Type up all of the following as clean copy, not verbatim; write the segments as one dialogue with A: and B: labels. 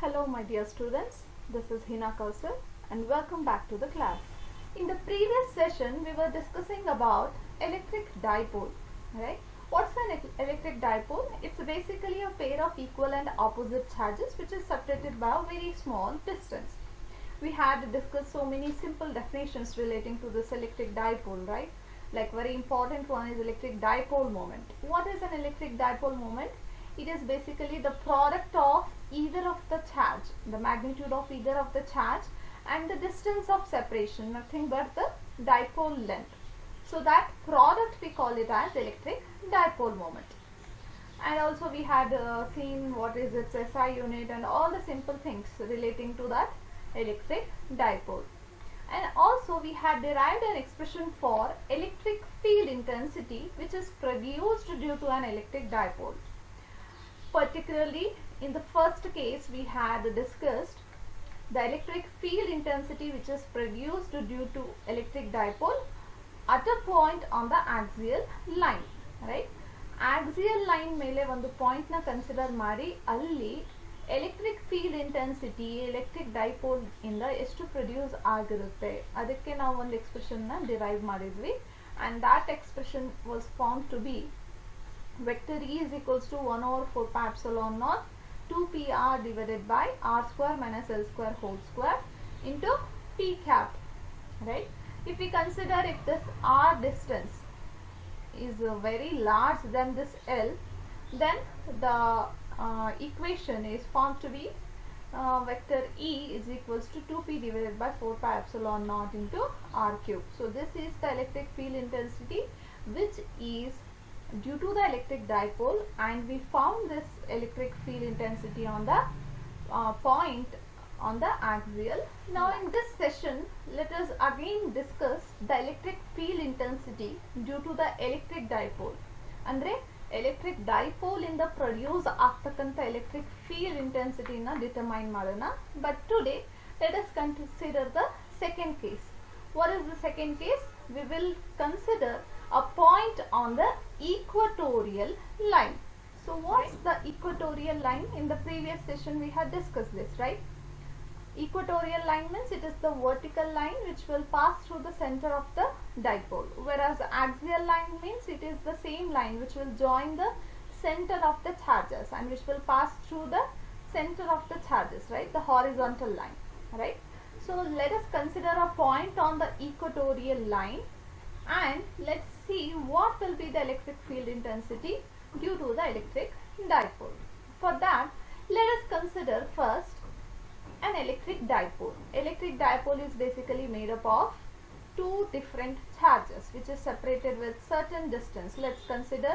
A: Hello my dear students, this is Hina Kausal and welcome back to the class. In the previous session we were discussing about electric dipole, right? What's an electric dipole? It's basically a pair of equal and opposite charges which is separated by a very small distance. We had discussed so many simple definitions relating to this electric dipole, right? Like very important one is electric dipole moment. What is an electric dipole moment? It is basically the product of either of the charge, the magnitude of either of the charge and the distance of separation, nothing but the dipole length. So that product we call it as electric dipole moment. And also we had seen what is its SI unit and all the simple things relating to that electric dipole. And also we had derived an expression for electric field intensity which is produced due to an electric dipole. Particularly in the first case we had discussed the electric field intensity which is produced due to electric dipole at a point on the axial line, right? Axial line ಮೇಲೆ ಒಂದು point ನ consider ಮಾಡಿ ಅಲ್ಲಿ electric field intensity electric dipole ಇಂದ ಎಷ್ಟು produce ಆಗಿರುತ್ತೆ ಅದಕ್ಕೆ ನಾವು ಒಂದು ಎಕ್ಸ್ಪ್ರೆಷನ್ ನ ಡಿರೈವ್ ಮಾಡಿದ್ವಿ and that expression was found to be vector E is equals to 1 over 4 pi epsilon naught 2 pr divided by r square minus l square whole square into p cap, right? If we consider if this r distance is very large than this l, then the equation is found to be vector E is equals to 2p divided by 4 pi epsilon naught into r cube. So this is the electric field intensity which is due to the electric dipole, and we found this electric field intensity on the point on the axial. Now in this session let us again discuss the electric field intensity due to the electric dipole. Andre electric dipole ಇಂದ produce ಆಗ್ತಕ್ಕಂಥ electric field ಇಂಟೆನ್ಸಿಟಿನ determine ಮಾಡೋಣ. But today let us consider the second case. What is the second case? We will consider a point on the equatorial line. So what's the equatorial line? In the previous session we had discussed this, right? Equatorial line means it is the vertical line which will pass through the center of the dipole, whereas axial line means it is the same line which will join the center of the charges and which will pass through the center of the charges, right? The horizontal line, right? So let us consider a point on the equatorial line and let's see what will be the electric field intensity due to the electric dipole. For that, let us consider first an electric dipole. Electric dipole is basically made up of two different charges which is separated with certain distance. Let's consider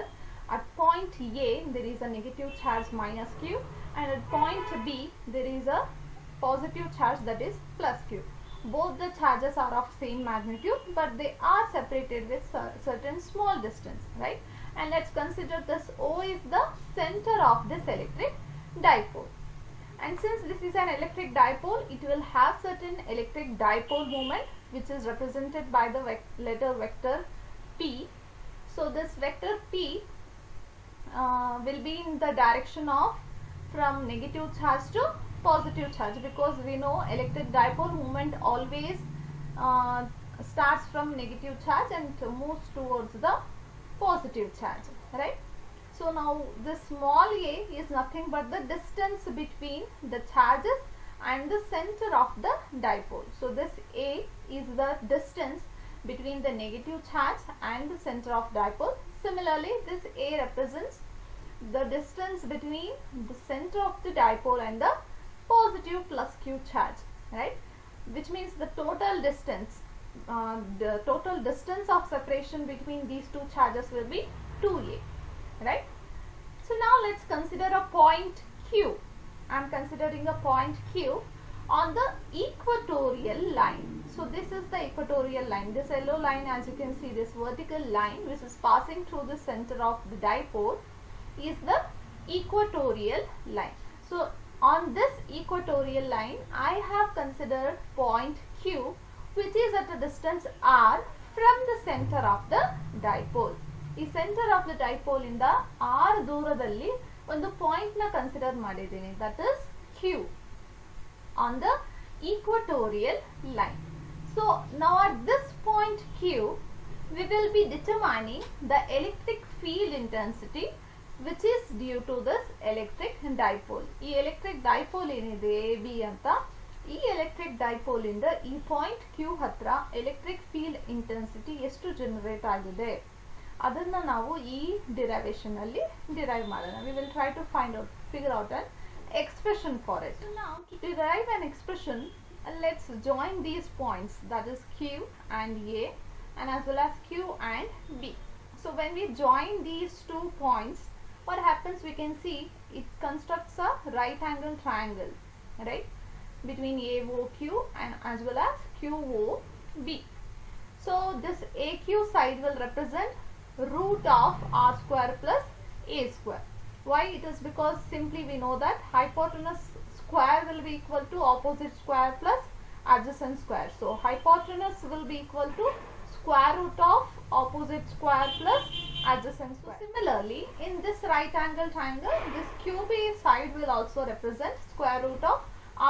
A: at point A there is a negative charge minus q and at point B there is a positive charge that is plus q. Both the charges are of same magnitude but they are separated with certain small distance, right? And let's consider this O is the center of this electric dipole. And since this is an electric dipole, it will have certain electric dipole moment which is represented by the letter vector P. So this vector P will be in the direction of from negative charge to positive charge, because we know electric dipole moment always starts from negative charge and moves towards the positive charge, right? So now this small a is nothing but the distance between the charges and the center of the dipole. So this a is the distance between the negative charge and the center of dipole. Similarly, this a represents the distance between the center of the dipole and the positive plus q charge, right? Which means the total distance of separation between these two charges will be 2a, right? So now let's consider a point Q. I am considering a point Q on the equatorial line. So this is the equatorial line. This yellow line, as you can see, this vertical line which is passing through the center of the dipole is the equatorial line. So on this equatorial line I have considered point Q which is at a distance r from the center of the dipole. ಈ centre of the dipole ಇಂದ r ದೂರದಲ್ಲಿ ಒಂದು point ನ consider ಮಾಡಿದ್ದೀನಿ, that is Q. on the equatorial line. So now at this point Q, we will be determining the electric field intensity which is due to this electric dipole. ಈ electric dipole ಏನಿದೆ AB ಅಂತ, ಈ electric dipole ಇಂದ ಈ point Q ಹತ್ರ electric field intensity ಎಷ್ಟು generate ಆಗಿದೆ ಅದನ್ನ ನಾವು ಈ ಡಿರೈವೇಶನ್ ಅಲ್ಲಿ ಡಿರೈವ್ ಮಾಡೋಣ. We will try to figure out an expression for it. So now to derive an expression, let's join these points, that is Q and A, and as well as Q and B. So when we join these 2 points, what happens, we can see it constructs a right angle triangle, right, between AOQ and as well as QOB. So this AQ side will represent root of R square plus A square. Why? It is because simply we know that hypotenuse square will be equal to opposite square plus adjacent square. So hypotenuse will be equal to square root of opposite square plus adjacent square. So similarly, in this right angle triangle, this QB side will also represent square root of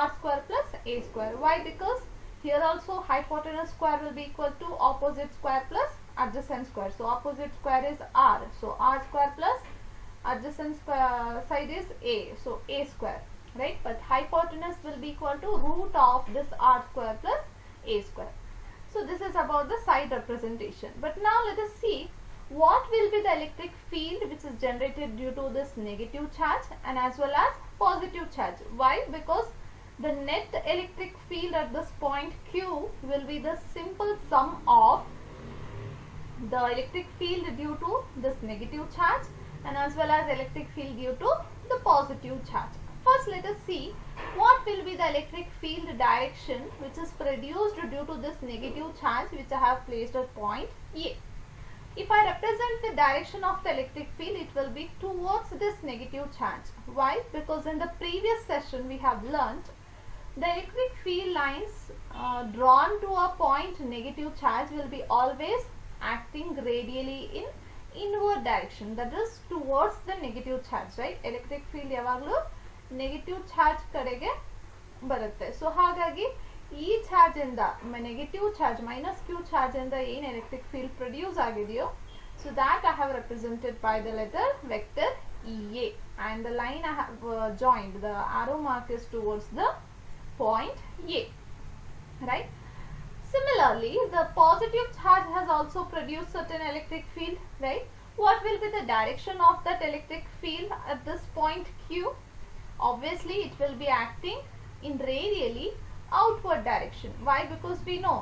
A: R square plus A square. Why? Because here also hypotenuse square will be equal to opposite square plus adjacent square. So opposite square is R. So R square plus adjacent side is A. So A square, right? But hypotenuse will be equal to root of this R square plus A square. So this is about the side representation. But now let us see what will be the electric field which is generated due to this negative charge and as well as positive charge. Why? Because the net electric field at this point Q will be the simple sum of the electric field due to this negative charge and as well as electric field due to the positive charge. First let us see what will be the electric field direction which is produced due to this negative charge which I have placed at point A. If I represent the direction of the electric field, it will be towards this negative charge. Why? Because in the previous session we have learnt the electric field lines drawn to a point negative charge will be always acting radially in inward direction, that is towards the negative charge, right? Electric field yavaglu negative charge kadege barutte. So ಹಾಗಾಗಿ ಈ charge ಇಂದ negative charge minus q charge ಇಂದ ಏನು electric field produce ಆಗಿದೆಯೋ, so that I have represented by the letter vector EA, and the line I have joined, the arrow mark is towards the point A, right? Similarly, the positive charge has also produced certain electric field, right? What will be the direction of that electric field at this point Q? Obviously, it will be acting in radially outward direction. Why? Because we know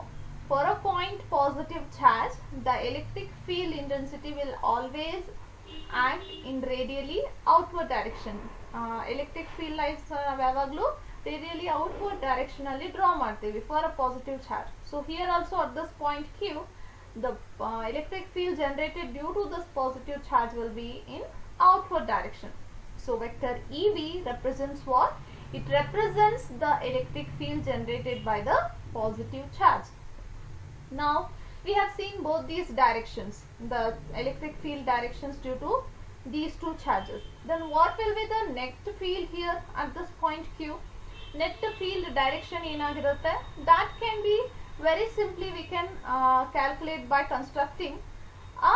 A: for a point positive charge, the electric field intensity will always act in radially outward direction. Electric field lines ಯಾವಾಗಲೂ radially outward direction ಅಲ್ಲಿ draw ಮಾಡ್ತೀವಿ for a positive charge. So here also at this point Q, the electric field generated due to this positive charge will be in outward direction. So vector EB represents what? It represents the electric field generated by the positive charge. Now we have seen both these directions, the electric field directions due to these two charges. Then what will be the net field here at this point Q? Net field direction ಏನಾಗಿರುತ್ತೆ? That can be very simply we can calculate by constructing a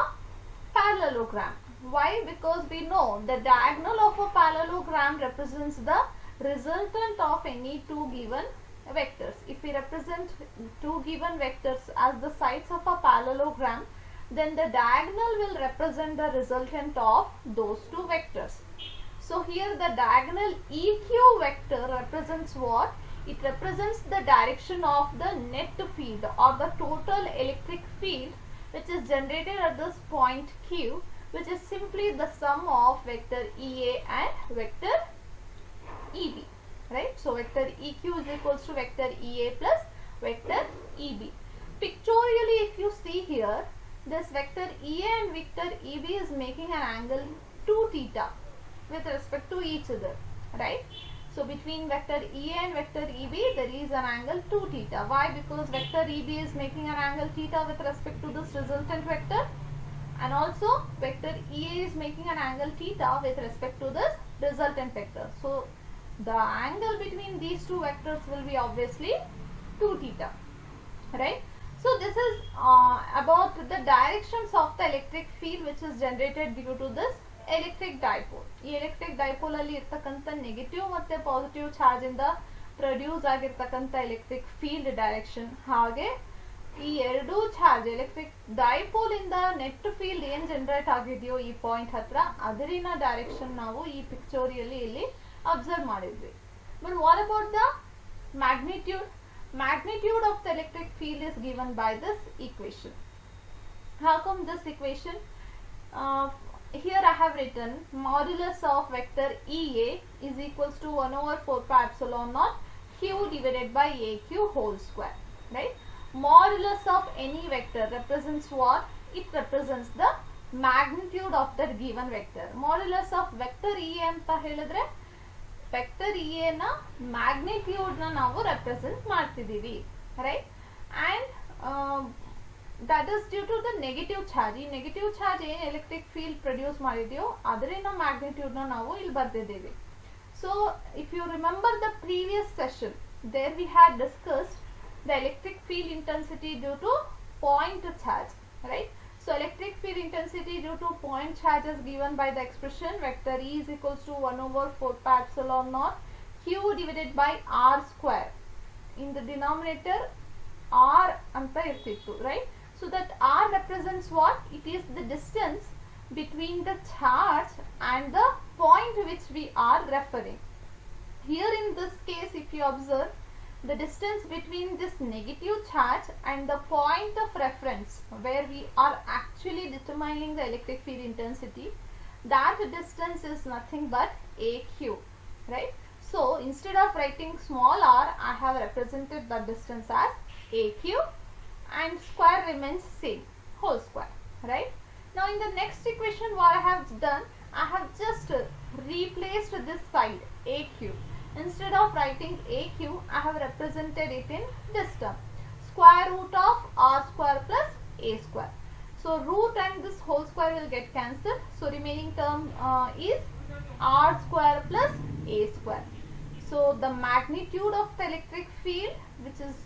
A: parallelogram. Why? Because we know the diagonal of a parallelogram represents the resultant of any two given vectors. If we represent two given vectors as the sides of a parallelogram, then the diagonal will represent the resultant of those two vectors. So here the diagonal EQ vector represents what? It represents the direction of the net field or the total electric field which is generated at this point Q, which is simply the sum of vector EA and vector EB, right? So vector EQ is equals to vector EA plus vector EB. Pictorially, if you see here, this vector EA and vector EB is making an angle 2 theta with respect to each other, right? So between vector EA and vector EB there is an angle 2 theta. Why? Because vector EB is making an angle theta with respect to this resultant vector, and also vector EA is making an angle theta with respect to this resultant vector. So the angle between these two vectors will be obviously 2 theta, right? So this is about the directions of the electric field which is generated due to this electric dipole. ಈ electric dipole ಅಲ್ಲಿ ಇರ್ತಕ್ಕಂಥ negative ಮತ್ತೆ positive charge ಇಂದ produce ಆಗಿರ್ತಕ್ಕಂಥ electric field direction, ಹಾಗೆ ಈ ಎರಡು charge electric dipole ಇಂದ ನೆಟ್ ಫೀಲ್ಡ್ ಏನ್ ಜನರೇಟ್ ಆಗಿದೆಯೋ ಈ ಪಾಯಿಂಟ್ ಹತ್ರ ಅದರಿನ ಡೈರೆಕ್ಷನ್ ನಾವು ಈ ಪಿಕ್ಚೋರಿಯಲ್ಲಿ ಇಲ್ಲಿ ಅಬ್ಸರ್ವ್ ಮಾಡಿದ್ವಿ. But what about the magnitude? Magnitude of the electric field is given by this equation. How come this equation? Here I have written modulus of vector EA is equals to 1 over 4 pi epsilon naught Q divided by AQ whole square, right? Modulus of any vector represents what? It represents the magnitude of that given vector. Modulus of vector EA anta helidre vector E A ನ magnitude ನ ನಾವು represent ಮಾಡ್ತಿದ್ದೀವಿ, right? And that is due to the negative charge. ಈ negative charge ಏನು electric field produce ಮಾಡಿದೆಯೋ ಅದರಿಂದ magnitude ನ ನಾವು ಇಲ್ಲಿ ಬರ್ತಿದ್ದೀವಿ. So if you remember the previous session, there we had discussed the electric field intensity due to point charge, right? So electric field intensity due to point charge is given by the expression vector E is equals to 1 over 4 pi epsilon naught Q divided by R square. In the denominator R anta irtittu, right? So that R represents what? It is the distance between the charge and the point which we are referring. Here in this case, if you observe, the distance between this negative charge and the point of reference where we are actually determining the electric field intensity, that distance is nothing but AQ, right? So instead of writing small r, I have represented the distance as AQ and square remains same, whole square, right? Now in the next equation what I have done, I have just replaced this side AQ. Instead of writing AQ, I have represented it in this term, square root of R square plus A square. So root and this whole square will get cancelled. So remaining term is R square plus A square. So the magnitude of the electric field which is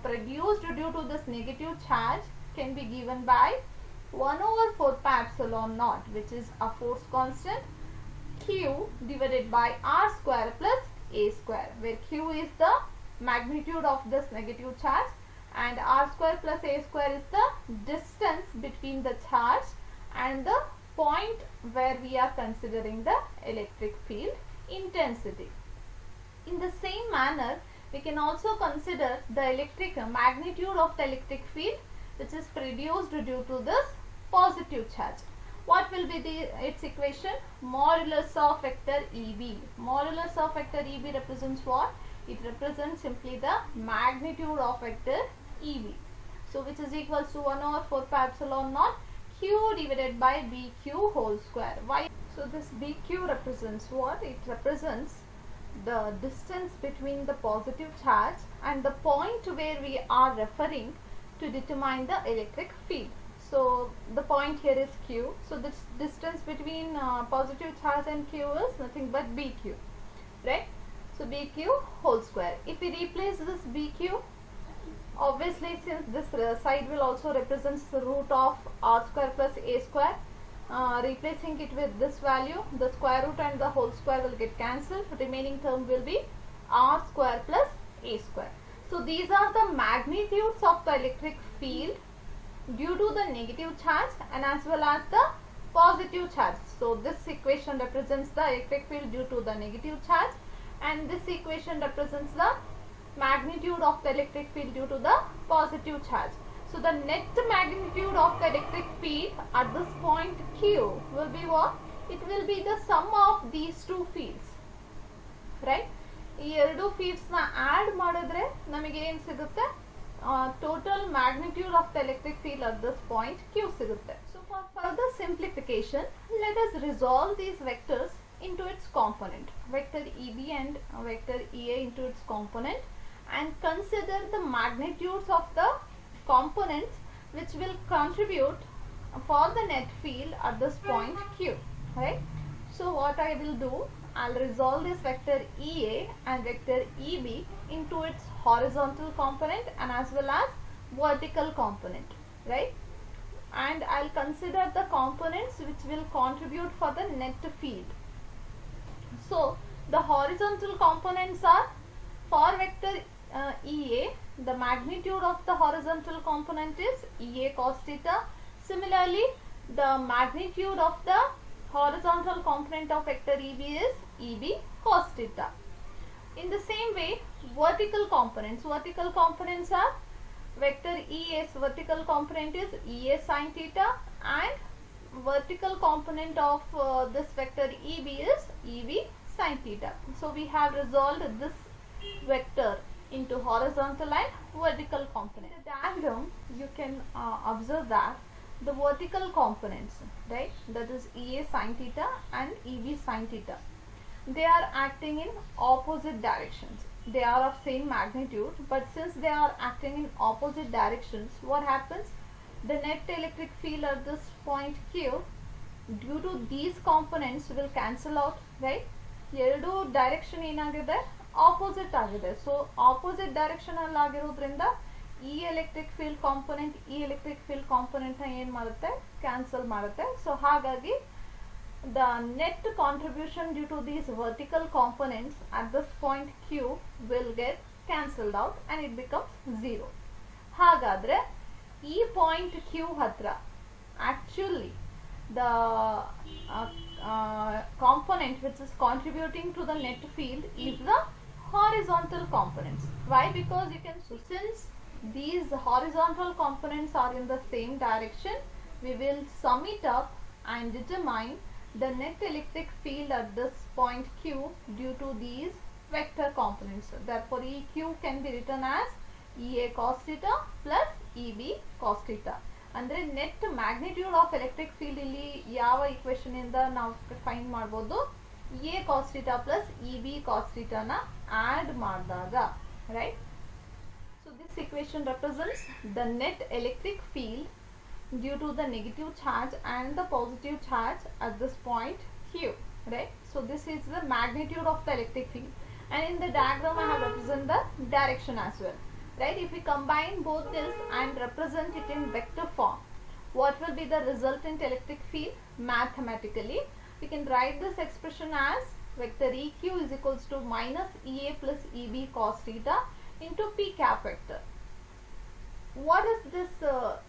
A: produced due to this negative charge can be given by 1 over 4 pi epsilon naught, which is a force constant, Q divided by R square plus A square, where Q is the magnitude of this negative charge and R square plus A square is the distance between the charge and the point where we are considering the electric field intensity. In the same manner, we can also consider the electric magnitude of the electric field which is produced due to this positive charge. What will be its equation? Modulus of vector EB. Modulus of vector EB represents what? It represents simply the magnitude of vector EB. So which is equals to 1 over 4 pi epsilon naught Q divided by BQ whole square. Why? So this BQ represents what? It represents the distance between the positive charge and the point where we are referring to determine the electric field. So the point here is Q. So this distance between positive charge and Q is nothing but BQ, right? So BQ whole square. If we replace this BQ, obviously since this side will also represent the root of R square plus A square, replacing it with this value, the square root and the whole square will get cancelled. Remaining term will be R square plus A square. So these are the magnitudes of the electric field due to the negative charge and as well as the positive charge. So this equation represents the electric field due to the negative charge and this equation represents the magnitude of the electric field due to the positive charge. So the net magnitude of the electric field at this point Q will be what? It will be the sum of these two fields, right? ಈ ಎರಡು fields ನ add ಮಾಡಿದ್ರೆ ನಮಗೆ ಏನು ಸಿಗುತ್ತೆ? Total magnitude of the electric field at this point Q ಸಿಗುತ್ತೆ. So for further simplification, let us resolve these vectors into its component, vector EB and vector EA into its component, and consider the magnitudes of the components which will contribute for the net field at this point Q, right? So what I will do, I'll resolve this vector EA and vector EB into its horizontal component and as well as vertical component, right? And I'll consider the components which will contribute for the net field. So the horizontal components are, for vector EA, the magnitude of the horizontal component is EA cos theta. Similarly, the magnitude of the horizontal component of vector EB is EB cos theta. In the same way, vertical components are vector EA's vertical component is EA sin theta and vertical component of this vector EB is EB sin theta. So we have resolved this vector into horizontal and vertical component. In the diagram, you can observe that the vertical components, right, that is EA sin theta and EB sin theta, they are acting in opposite directions. They are of same magnitude, but since they are acting in opposite directions, what happens? The net electric field at this point Q, due to these components, will cancel out, right? ಎರಡು direction ಏನಾಗಿದೆ, opposite ಆಗಿದೆ. So opposite direction ಅಲ್ಲಿ ಆಗಿರೋದ್ರಿಂದ ಈ electric field component ನ ಏನ್ ಮಾಡುತ್ತೆ, cancel ಮಾಡುತ್ತೆ. ಸೊ ಹಾಗಾಗಿ the net contribution due to these vertical components at this point Q will get cancelled out and it becomes 0. ಹಾಗಾದ್ರೆ ಈ ಪಾಯಿಂಟ್ Q ಹತ್ರ actually the component which is contributing to the net field is the horizontal components. Why? Because you can, so since these horizontal components are in the same direction, we will sum it up and determine the net electric field at this point Q due to these vector components. Therefore EQ can be written as EA cos theta plus EB cos theta. ಅಂದ್ರೆ net magnitude of electric field ಇಲ್ಲಿ ಯಾವ equation ಇಂದ ನಾವು find ಮಾಡಬಹುದು, A cos theta plus EB cos ಥೀಟಾನ add ಮಾಡಿದಾಗ, right? So this equation represents the net electric field due to the negative charge and the positive charge at this point Q, right? So this is the magnitude of the electric field, and in the diagram I have represented the direction as well, right? If we combine both this and represent it in vector form, what will be the resultant electric field? Mathematically we can write this expression as vector EQ is equals to minus EA plus EB cos theta into P cap vector. What is this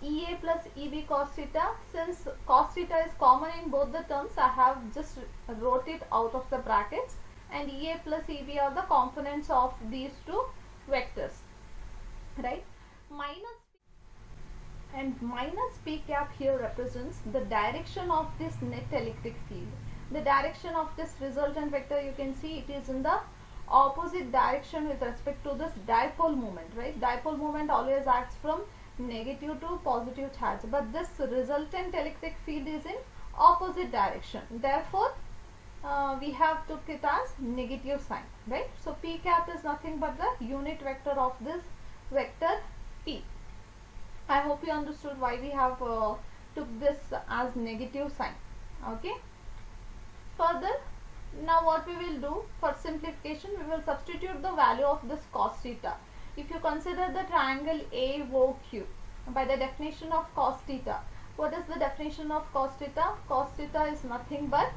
A: EA plus EB cos theta? Since cos theta is common in both the terms, I have just wrote it out of the brackets, and EA plus EB are the components of these two vectors, right? Minus P cap here represents the direction of this net electric field. The direction of this resultant vector, you can see it is in the opposite direction with respect to this dipole moment, right? Dipole moment always acts from negative to positive charge, but this resultant electric field is in opposite direction. Therefore we have took it as negative sign, right? So P cap is nothing but the unit vector of this vector P. I hope you understood why we have took this as negative sign. Okay, further, now what we will do for simplification, we will substitute the value of this cos theta. If you consider the triangle AOQ, by the definition of cos theta, what is the definition of cos theta? Cos theta is nothing but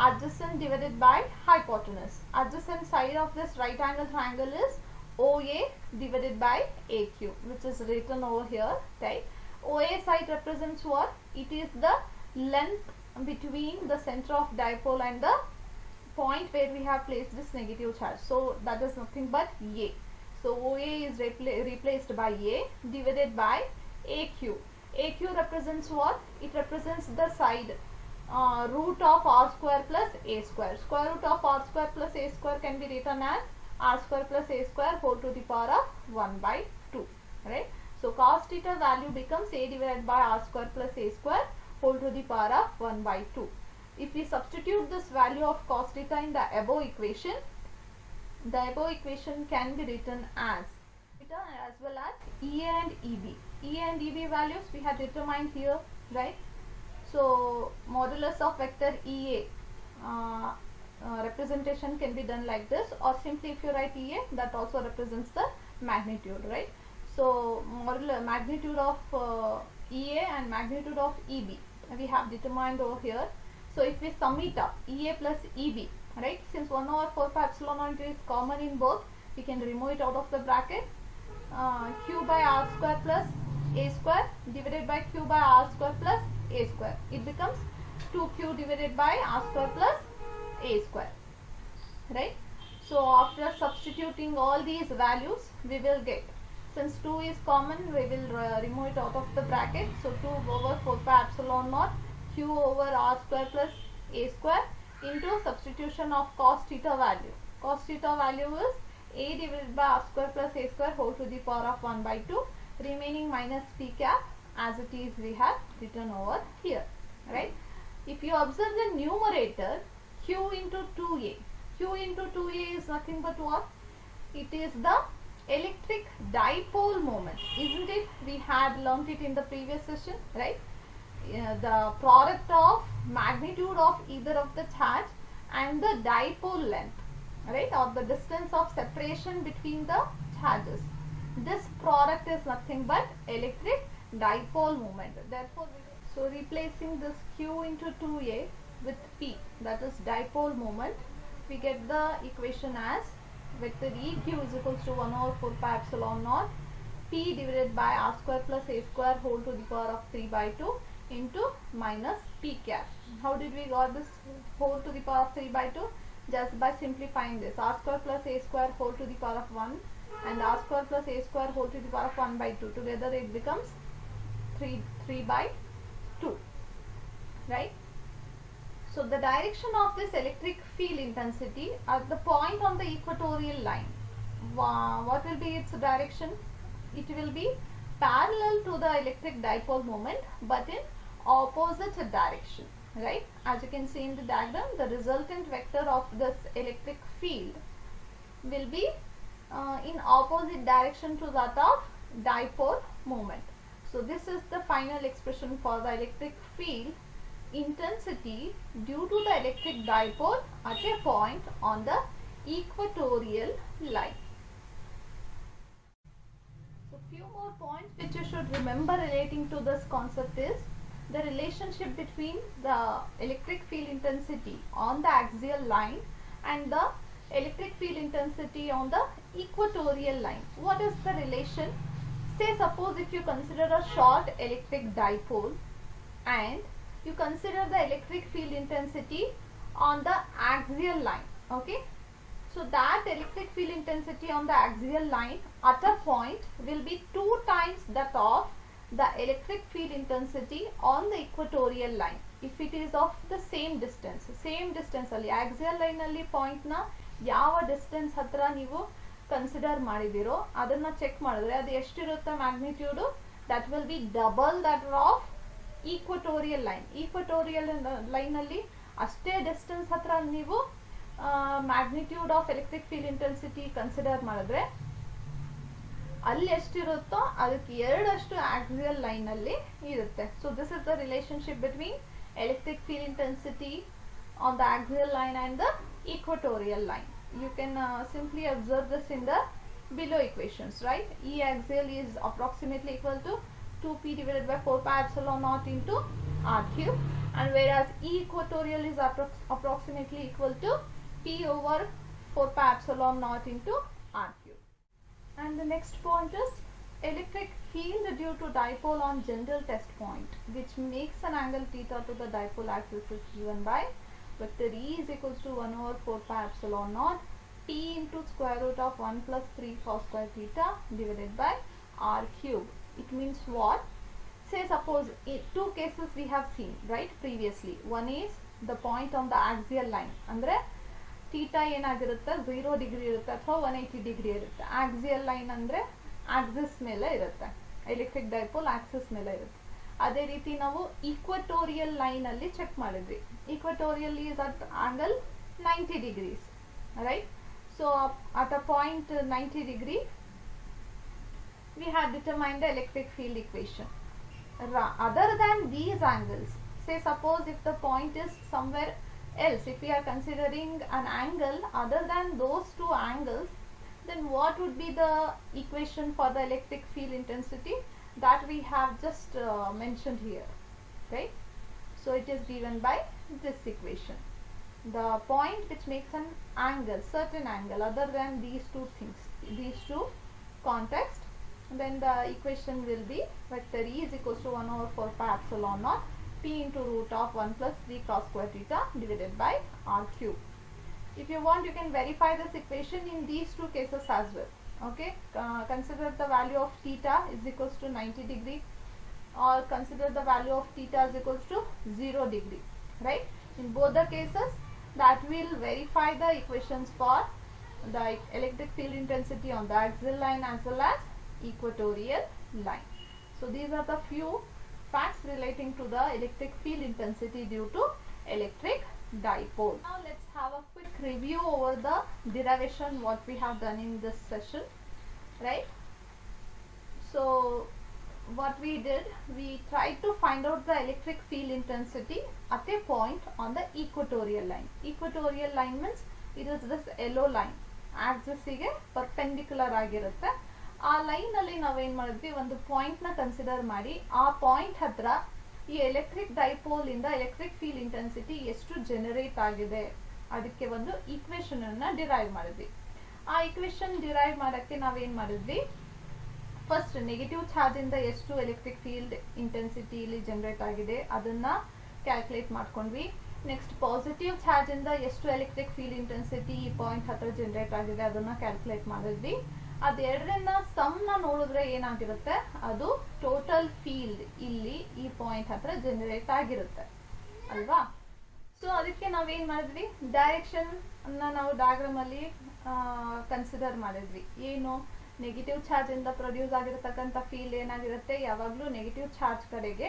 A: adjacent divided by hypotenuse. Adjacent side of this right angle triangle is OA divided by AQ, which is written over here, right? OA side represents what? It is the length between the center of dipole and the point where we have placed this negative charge. So that is nothing but A. So OA is replaced by A divided by AQ. AQ represents what? It represents the side root of r square plus a square. Square root of r square plus a square can be written as r square plus a square whole to the power of 1 by 2, right? So cos theta value becomes A divided by r square plus a square whole to the power of 1 by 2. If we substitute this value of cos theta in the above equation, the above equation can be written as theta as well as EA and EB. EA and EB values we have determined here, right? So modulus of vector EA representation can be done like this, or simply if you write EA, that also represents the magnitude, right? So magnitude of EA and magnitude of EB we have determined over here. So if we sum it up, EA plus EB, right, since 1 over 4 pi epsilon naught is common in both, we can remove it out of the bracket. Q by r square plus a square divided by q by r square plus a square. It becomes 2q divided by r square plus a square, right? So after substituting all these values, we will get, since 2 is common, we will remove it out of the bracket. So 2 over 4 pi epsilon naught q over r square plus a square into substitution of cos theta value. Cos theta value is a divided by r square plus a square whole to the power of 1 by 2, remaining minus p cap as it is we have written over here, right? If you observe the numerator, q into 2a, q into 2a is nothing but what? It is the electric dipole moment, isn't it? We had learnt it in the previous session, right? The product of magnitude of either of the charge and the dipole length, right, or the distance of separation between the charges. This product is nothing but electric dipole moment. Therefore, so replacing this q into 2a with p, that is dipole moment, we get the equation as vector eq is equals to 1 over 4 pi epsilon naught p divided by r square plus a square whole to the power of 3 by 2 into minus p cap. How did we got this whole to the power of 3 by 2? Just by simplifying this, r square plus a square whole to the power of 1 and r square plus a square whole to the power of 1 by 2. Together it becomes 3 by 2, right? So the direction of this electric field intensity at the point on the equatorial line, what will be its direction? It will be parallel to the electric dipole moment but in opposite direction, right? As you can see in the diagram, the resultant vector of this electric field will be in opposite direction to that of dipole moment. So this is the final expression for the electric field intensity due to the electric dipole at a point on the equatorial line. So few more points which you should remember relating to this concept is the relationship between the electric field intensity on the axial line and the electric field intensity on the equatorial line. What is the relation? Say suppose if you consider a short electric dipole and you consider the electric field intensity on the axial line, okay? So that electric field intensity on the axial line at a point will be 2 times that of the electric field intensity on the equatorial line if it is of the same distance ಅಲ್ಲಿ axial line ಅಲ್ಲಿ point ನ ಯಾವ distance ಹತ್ರ ನೀವು consider ಮಾಡಿದಿರೋ ಅದನ್ನ check ಮಾಡಿದ್ರೆ ಅದು ಎಷ್ಟಿರುತ್ತೆ magnitude, that will be double that of equatorial line ಅಲ್ಲಿ ಅಷ್ಟೇ ಡಿಸ್ಟೆನ್ಸ್ ಹತ್ರ ನೀವು magnitude of electric field intensity consider ಮಾಡಿದ್ರೆ ಅಲ್ಲಿ ಎಷ್ಟಿರುತ್ತೋ ಅದಕ್ಕೆ 2 ಆಕ್ಸಿಯಲ್ ಲೈನ್ ಅಲ್ಲಿ ಇರುತ್ತೆ. So this is the relationship between electric field intensity on the axial line and the equatorial line. You can simply observe this in the below equations, right? E axial is approximately equal to 2p divided by 4 pi epsilon naught into r cube, and whereas E equatorial is approximately equal to p over 4 pi epsilon naught into r cube. And the next point is electric field due to dipole on general test point, which makes an angle theta to the dipole axis is given by vector E is equals to 1 over 4 pi epsilon naught p into square root of 1 plus 3 cos square theta divided by r cube. It means what? Say suppose in 2 cases we have seen, right, previously. One is the point on the axial line, andre theta ಏನಾಗಿರುತ್ತೆ 0 degree ಇರುತ್ತೆ ಅಥವಾ 180 degree ಇರುತ್ತೆ. Axial line ಅಂದರೆ Axis ಮೇಲೆ ಇರುತ್ತೆ, electric dipole Axis ಮೇಲೆ ಇರುತ್ತೆ. ಅದೇ ರೀತಿ ನಾವು ಈಕ್ವಟೋರಿಯಲ್ ಲೈನ್ ಅಲ್ಲಿ ಚೆಕ್ ಮಾಡಿದ್ವಿ. Equatorial is at angle 90 degrees, right? So at a point 90 degree we had determined the electric field equation. Other than these angles, say suppose if the point is somewhere Else, if we are considering an angle other than those two angles, then what would be the equation for the electric field intensity that we have just mentioned here, right? So it is given by this equation. The point which makes an angle, certain angle other than these two things, these two context, then the equation will be vector E is equals to 1 over 4 pi epsilon naught p into root of 1 plus 3 cos square theta divided by r cube. If you want, you can verify this equation in these two cases as well. Okay, consider the value of theta is equals to 90 degree, or consider the value of theta is equals to 0 degree, right? In both the cases, that will verify the equations for the electric field intensity on the axial line as well as equatorial line. So these are the few facts relating to the electric field intensity due to electric dipole. Now let's have a quick review over the derivation what we have done in this session, right? So what we did, we tried to find out the electric field intensity at a point on the equatorial line. Equatorial line means it is this yellow line, axis ಗೆ perpendicular ಆಗಿರುತ್ತೆ. ಆ line ಅಲ್ಲಿ ನಾವೇನ್ ಮಾಡಿದ್ವಿ, ಒಂದು point ನ consider ಮಾಡಿ ಆ ಪಾಯಿಂಟ್ ಹತ್ರ ಈ ಎಲೆಕ್ಟ್ರಿಕ್ ಡೈಪೋಲ್ ಇಂದ ಎಲೆಕ್ಟ್ರಿಕ್ ಫೀಲ್ಡ್ ಇಂಟೆನ್ಸಿಟಿ ಎಷ್ಟು ಜನರೇಟ್ ಆಗಿದೆ ಅದಕ್ಕೆ ಒಂದು ಈಕ್ವೇಶನ್ ಅನ್ನ ಡಿರೈವ್ ಮಾಡಿದ್ವಿ. ಆ ಈಕ್ವೇಶನ್ ಡಿರೈವ್ ಮಾಡಕ್ಕೆ ನಾವೇನ್ ಮಾಡಿದ್ವಿ, ಫಸ್ಟ್ ನೆಗೆಟಿವ್ ಚಾರ್ಜ್ ಇಂದ ಎಷ್ಟು ಎಲೆಕ್ಟ್ರಿಕ್ ಫೀಲ್ಡ್ ಇಂಟೆನ್ಸಿಟಿ ಇಲ್ಲಿ ಜನರೇಟ್ ಆಗಿದೆ ಅದನ್ನ ಕ್ಯಾಲ್ಕುಲೇಟ್ ಮಾಡ್ಕೊಂಡ್ವಿ. ನೆಕ್ಸ್ಟ್ ಪಾಸಿಟಿವ್ ಚಾರ್ಜ್ ಇಂದ ಎಷ್ಟು ಎಲೆಕ್ಟ್ರಿಕ್ ಫೀಲ್ಡ್ ಇಂಟೆನ್ಸಿಟಿ ಈ ಪಾಯಿಂಟ್ ಹತ್ರ ಜನರೇಟ್ ಆಗಿದೆ ಅದನ್ನ ಕ್ಯಾಲ್ಕುಲೇಟ್ ಮಾಡಿದ್ವಿ. ಅದೆರಡನ್ನ ಸಮ್ ನ ನೋಡಿದ್ರೆ ಏನಾಗಿರುತ್ತೆ, ಅದು ಟೋಟಲ್ ಫೀಲ್ಡ್ ಇಲ್ಲಿ ಈ ಪಾಯಿಂಟ್ ಹತ್ರ ಜನರೇಟ್ ಆಗಿರುತ್ತೆ ಅಲ್ವಾ. ಸೊ ಅದಕ್ಕೆ ನಾವೇನ್ ಮಾಡಿದ್ವಿ, ಡೈರೆಕ್ಷನ್ ಅನ್ನ ನಾವು ಡಯಾಗ್ರಾಮ್ ಅಲ್ಲಿ ಕನ್ಸಿಡರ್ ಮಾಡಿದ್ವಿ. ಏನು, ನೆಗೆಟಿವ್ ಚಾರ್ಜ್ ಇಂದ ಪ್ರೊಡ್ಯೂಸ್ ಆಗಿರತಕ್ಕಂಥ ಫೀಲ್ಡ್ ಏನಾಗಿರುತ್ತೆ, ಯಾವಾಗ್ಲೂ ನೆಗೆಟಿವ್ ಚಾರ್ಜ್ ಕಡೆಗೆ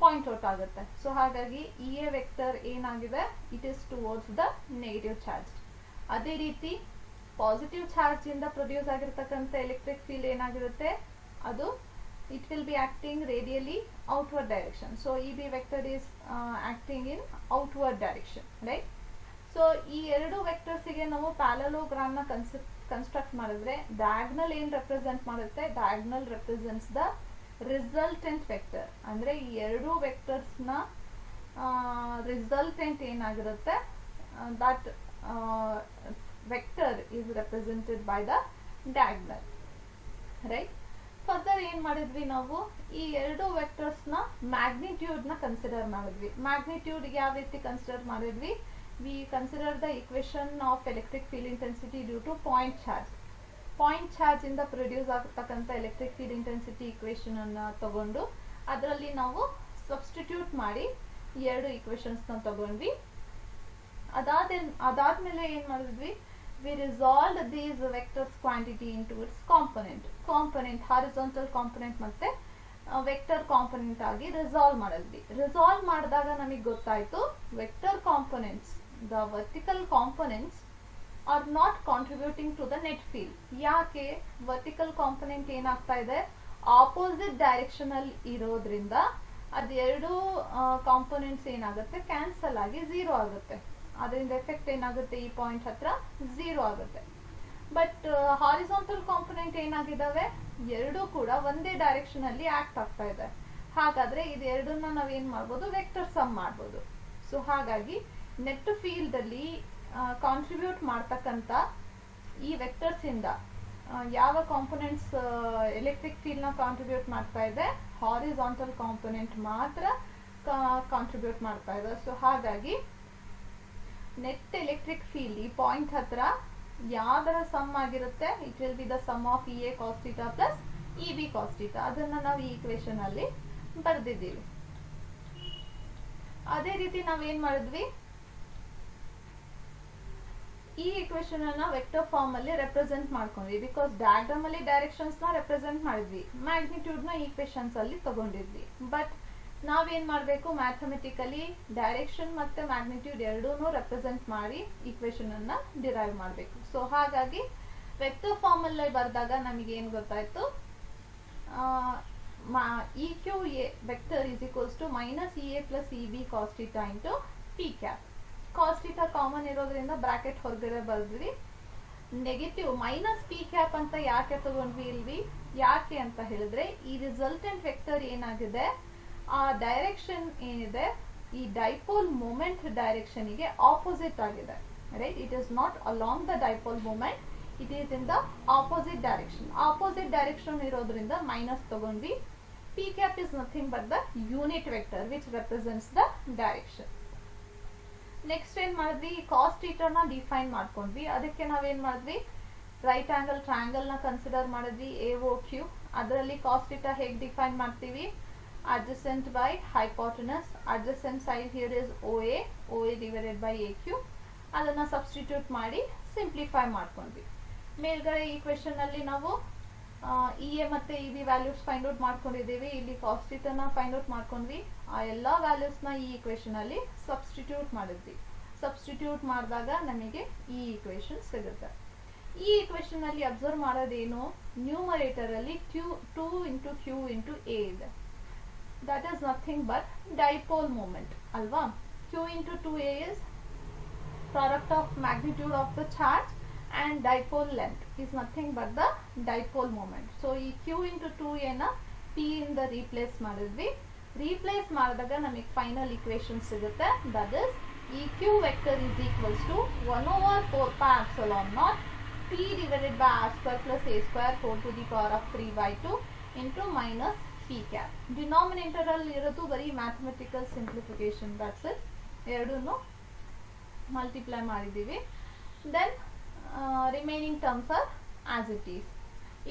A: ಪಾಯಿಂಟ್ ಔಟ್ ಆಗುತ್ತೆ. ಸೊ ಹಾಗಾಗಿ ಇ ಎ ವೆಕ್ಟರ್ ಏನಾಗಿದೆ, it is towards the negative charge. ಅದೇ ರೀತಿ ಪಾಸಿಟಿವ್ ಚಾರ್ಜ್ ಇಂದ ಪ್ರೊಡ್ಯೂಸ್ ಆಗಿರತಕ್ಕಂಥ ಎಲೆಕ್ಟ್ರಿಕ್ ಫೀಲ್ಡ್ ಏನಾಗಿರುತ್ತೆ, ಅದು it will be acting radially outward direction. So E B vector is acting in outward direction, right. So ಈ ಎರಡು vectors ಗೆ ನಾವು ಪ್ಯಾರಲೋಗ್ರಾಮ್ ನ ಕನ್ಸ್ಟ್ರಕ್ಟ್ ಮಾಡಿದ್ರೆ ಡಯಾಗ್ನಲ್ ಏನ್ ರೆಪ್ರೆಸೆಂಟ್ ಮಾಡುತ್ತೆ, diagonal represents the resultant vector. ಅಂದ್ರೆ ಈ ಎರಡು ವೆಕ್ಟರ್ಸ್ ನ ರಿಸಲ್ಟೆಂಟ್ ಏನಾಗಿರುತ್ತೆ, that vector is represented by the diagonal, right. Further ಏನ್ ಮಾಡಿದ್ವಿ, ನಾವು ಈ ಎರಡು ವೆಕ್ಟರ್ಸ್ ನ ಮ್ಯಾಗ್ನಿಟ್ಯೂಡ್ ನ ಕನ್ಸಿಡರ್ ಮಾಡಿದ್ವಿ. ಮ್ಯಾಗ್ನಿಟ್ಯೂಡ್ ಯಾವ ರೀತಿ ಕನ್ಸಿಡರ್ ಮಾಡಿದ್ವಿ, we consider the equation of electric field intensity due to point charge. Point charge ಇಂದ ಪ್ರೊಡ್ಯೂಸ್ ಆಗತಕ್ಕಂಥ ಎಲೆಕ್ಟ್ರಿಕ್ ಫೀಲ್ಡ್ ಇಂಟೆನ್ಸಿಟಿ ಇಕ್ವೇಶನ್ ಅನ್ನ ತಗೊಂಡು ಅದರಲ್ಲಿ ನಾವು ಸಬ್ಸ್ಟಿಟ್ಯೂಟ್ ಮಾಡಿ ಎರಡು ಇಕ್ವೇಶನ್ಸ್ ನ ತಗೊಂಡ್ವಿ. ಅದಾದ್ಮೇಲೆ ಏನ್ ಮಾಡಿದ್ವಿ, we resolved these vectors quantity into its component horizontal component ಮತ್ತೆ ವೆಕ್ಟರ್ ಕಾಂಪೊನೆಂಟ್ ಆಗಿ ರಿಸಾಲ್ವ್ ಮಾಡಿದ್ವಿ. ರಿಸಾಲ್ವ್ ಮಾಡಿದಾಗ ನಮಗೆ ಗೊತ್ತಾಯ್ತು, vector components, the vertical components are not contributing to the net field. ಯಾಕೆ, ವರ್ಟಿಕಲ್ ಕಾಂಪೊನೆಂಟ್ ಏನಾಗ್ತಾ ಇದೆ, ಆಪೋಸಿಟ್ ಡೈರೆಕ್ಷನ್ ಅಲ್ಲಿ ಇರೋದ್ರಿಂದ ಅದೆರಡು ಕಾಂಪೊನೆಂಟ್ಸ್ ಏನಾಗುತ್ತೆ, ಕ್ಯಾನ್ಸಲ್ ಆಗಿ 0 ಆಗುತ್ತೆ. ಅದರಿಂದ ಎಫೆಕ್ಟ್ ಏನಾಗುತ್ತೆ, ಈ ಪಾಯಿಂಟ್ ಹತ್ರ 0 ಆಗುತ್ತೆ. ಬಟ್ ಹಾರಿಜಾಂಟಲ್ ಕಾಂಪೊನೆಂಟ್ ಏನಾಗಿದ್ದಾವೆ, ಎರಡೂ ಕೂಡ ಒಂದೇ ಡೈರೆಕ್ಷನ್ ಅಲ್ಲಿ ಆಕ್ಟ್ ಆಗ್ತಾ ಇದೆ. ಹಾಗಾದ್ರೆ ಇದೆರಡನ್ನ ನಾವೇನ್ ಮಾಡ್ಬೋದು, ವೆಕ್ಟರ್ ಸಮ್ ಮಾಡ್ಬೋದು. ಸೊ ಹಾಗಾಗಿ ನೆಟ್ ಫೀಲ್ಡ್ ಅಲ್ಲಿ ಕಾಂಟ್ರಿಬ್ಯೂಟ್ ಮಾಡ್ತಕ್ಕಂಥ ಈ ವೆಕ್ಟರ್ಸ್ ಇಂದ ಯಾವ ಕಾಂಪೊನೆಂಟ್ಸ್ ಎಲೆಕ್ಟ್ರಿಕ್ ಫೀಲ್ಡ್ ನ ಕಾಂಟ್ರಿಬ್ಯೂಟ್ ಮಾಡ್ತಾ ಇದೆ, ಹಾರಿಜಾಂಟಲ್ ಕಾಂಪೊನೆಂಟ್ ಮಾತ್ರ ಕಾಂಟ್ರಿಬ್ಯೂಟ್ ಮಾಡ್ತಾ ಇದೆ. ಸೊ ಹಾಗಾಗಿ ನೆಟ್ ಎಲೆಕ್ಟ್ರಿಕ್ ಫೀಲ್ಡ್ ಈ ಪಾಯಿಂಟ್ ಹತ್ರ ಯಾವ್ದರ ಸಮ್ ಆಗಿರುತ್ತೆ, it will be the sum of E A cos theta plus E B cos theta. ಅದನ್ನ ನಾವು ಈ ಇಕ್ವೇಶನ್ ಅಲ್ಲಿ ಬರೆದಿದ್ದೀವಿ. ಅದೇ ರೀತಿ ನಾವೇನ್ ಮಾಡಿದ್ವಿ, ಈ ಇಕ್ವೇಶನ್ ಅನ್ನ ವೆಕ್ಟರ್ ಫಾರ್ಮ್ ಅಲ್ಲಿ ರೆಪ್ರೆಸೆಂಟ್ ಮಾಡ್ಕೊಂಡ್ವಿ. ಬಿಕಾಸ್ ಡಯಾಗ್ರಾಮ್ ಅಲ್ಲಿ ಡೈರೆಕ್ಷನ್ಸ್ ನ ರೆಪ್ರೆಸೆಂಟ್ ಮಾಡಿದ್ವಿ, ಮ್ಯಾಗ್ನಿಟ್ಯೂಡ್ ನ ಈಕ್ವೇಶನ್ಸ್ ಅಲ್ಲಿ ತಗೊಂಡಿದ್ವಿ. ಬಟ್ ನಾವೇನ್ ಮಾಡಬೇಕು, ಮ್ಯಾಥಮೆಟಿಕಲಿ ಡೈರೆಕ್ಷನ್ ಮತ್ತೆ ಮ್ಯಾಗ್ನಿಟ್ಯೂಡ್ ಎರಡೂನು ರೆಪ್ರೆಸೆಂಟ್ ಮಾಡಿ ಈಕ್ವೇಶನ್ ಅನ್ನ ಡಿರೈವ್ ಮಾಡಬೇಕು. ಸೊ ಹಾಗಾಗಿ ವೆಕ್ಟರ್ ಫಾರ್ಮ್ ಅಲ್ಲೇ ಬರೆದಾಗ ನಮಗೆ ಏನ್ ಗೊತ್ತಾಯ್ತು, E Q A vector is equals to minus E A plus E B cos theta into P cap. Cos theta common ಇರೋದ್ರಿಂದ ಬ್ರಾಕೆಟ್ ಹೊರಗಡೆ ಬರೆದ್ವಿ. ನೆಗೆಟಿವ್ ಮೈನಸ್ ಪಿ ಕ್ಯಾಪ್ ಅಂತ ಯಾಕೆ ತಗೊಂಡ್ವಿ ಇಲ್ವಿ, ಯಾಕೆ ಅಂತ ಹೇಳಿದ್ರೆ ಈ ರಿಸಲ್ಟೆಂಟ್ ವೆಕ್ಟರ್ ಏನಾಗಿದೆ ಆ ಡೈರೆಕ್ಷನ್ ಏನಿದೆ ಈ ಡೈಪೋಲ್ ಮೂಮೆಂಟ್ ಡೈರೆಕ್ಷನ್ ಗೆ ಆಪೋಸಿಟ್ ಆಗಿದೆ, right. It is not along the dipole moment, it is in the opposite direction. Opposite direction ಇರೋದ್ರಿಂದ ಮೈನಸ್ ತಗೊಂಡ್ವಿ. P cap is nothing but the unit vector which represents the direction. Next ಏನ್ ಮಾಡಿದ್ವಿ, cos ಥೀಟಾನ define ಮಾಡ್ಕೊಂಡ್ವಿ. ಅದಕ್ಕೆ ನಾವೇನ್ ಮಾಡಿದ್ವಿ, right angle triangle ನ ಕನ್ಸಿಡರ್ ಮಾಡಿದ್ವಿ, ಎ ಒ ಕ್ಯೂ. ಅದರಲ್ಲಿ ಕಾಸ್ ಥೀಟಾ ಹೇಗೆ ಡಿಫೈನ್ ಮಾಡ್ತೀವಿ, adjacent by hypotenuse. Adjacent side here is OA divided by AQ. ಅದನ್ನ ಸಬ್ಸ್ಟಿಟ್ಯೂಟ್ ಮಾಡಿ ಸಿಂಪ್ಲಿಫೈ ಮಾಡ್ಕೊಂಡ್ವಿ. ಮೇಲ್ಗಡೆ ಈ ಕ್ವೆಶ್ಚನ್ ಅಲ್ಲಿ ನಾವು ಇ ಎ ಮತ್ತೆ E B values find out ಮಾಡ್ಕೊಂಡಿದ್ದೀವಿ. ಇಲ್ಲಿ ಕಾಸ್ ಥೀಟಾನ ಫೈಂಡ್ ಔಟ್ ಮಾಡ್ಕೊಂಡ್ವಿ. ಆ ಎಲ್ಲಾ ವ್ಯಾಲ್ಯೂಸ್ ನ ಈ ಇಕ್ವೇಶನ್ ಅಲ್ಲಿ ಸಬ್ಸ್ಟಿಟ್ಯೂಟ್ ಮಾಡಿದ್ವಿ. ಸಬ್ಸ್ಟಿಟ್ಯೂಟ್ ಮಾಡಿದಾಗ ನಮಗೆ ಈ ಇಕ್ವೇಶನ್ ಸಿಗುತ್ತೆ. ಈ ಇಕ್ವೇಶನ್ ಅಲ್ಲಿ ಅಬ್ಸರ್ವ್ ಮಾಡೋದೇನು, ನ್ಯೂಮರೇಟರ್ ಅಲ್ಲಿ Q2 into Q into A ಇದೆ. That is nothing but dipole moment, alva. Q into 2A is product of magnitude of the charge and dipole length is nothing but the dipole moment. So ಈ Q into 2A na P ಇಂದ replace ಮಾಡಿದ್ವಿ. replace ಮಾಡಿದಾಗ ನಮಗೆ final equation ಸಿಗುತ್ತೆ. that is ಈ Q vector is equals to 1 over 4 pi epsilon naught P divided by r square plus a square whole to the power of 3 by 2 into minus P cap. Denominator ಅಲ್ಲಿ ಇರೋದು ಬರೀ mathematical simplification, that's it. ಎರಡೂನು multiply ಮಾಡಿದ್ದೀವಿ. Then remaining terms are as it is.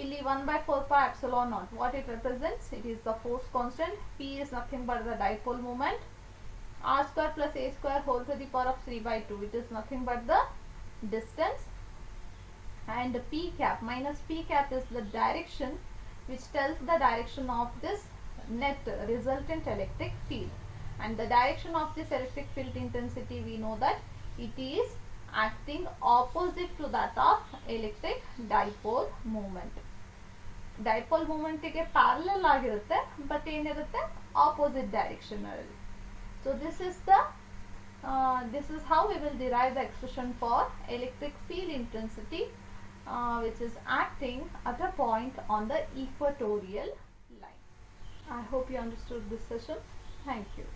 A: ಇಲ್ಲಿ 1/4 pi epsilon naught, what it represents, it is the force constant. P is nothing but the dipole moment. R square plus a square whole to the power of 3 by 2, it is nothing but the distance. And P cap minus P cap is the direction which tells the direction of this net resultant electric field. And the direction of this electric field intensity, we know that it is acting opposite to that of electric dipole moment. Dipole moment ಗೆ parallel ಆಗಿರುತ್ತೆ, but ಏನಿರುತ್ತೆ opposite direction ಅಲ್ಲಿ. So this is how we will derive the expression for electric field intensity which is acting at a point on the equatorial line. I hope you understood this session. Thank you.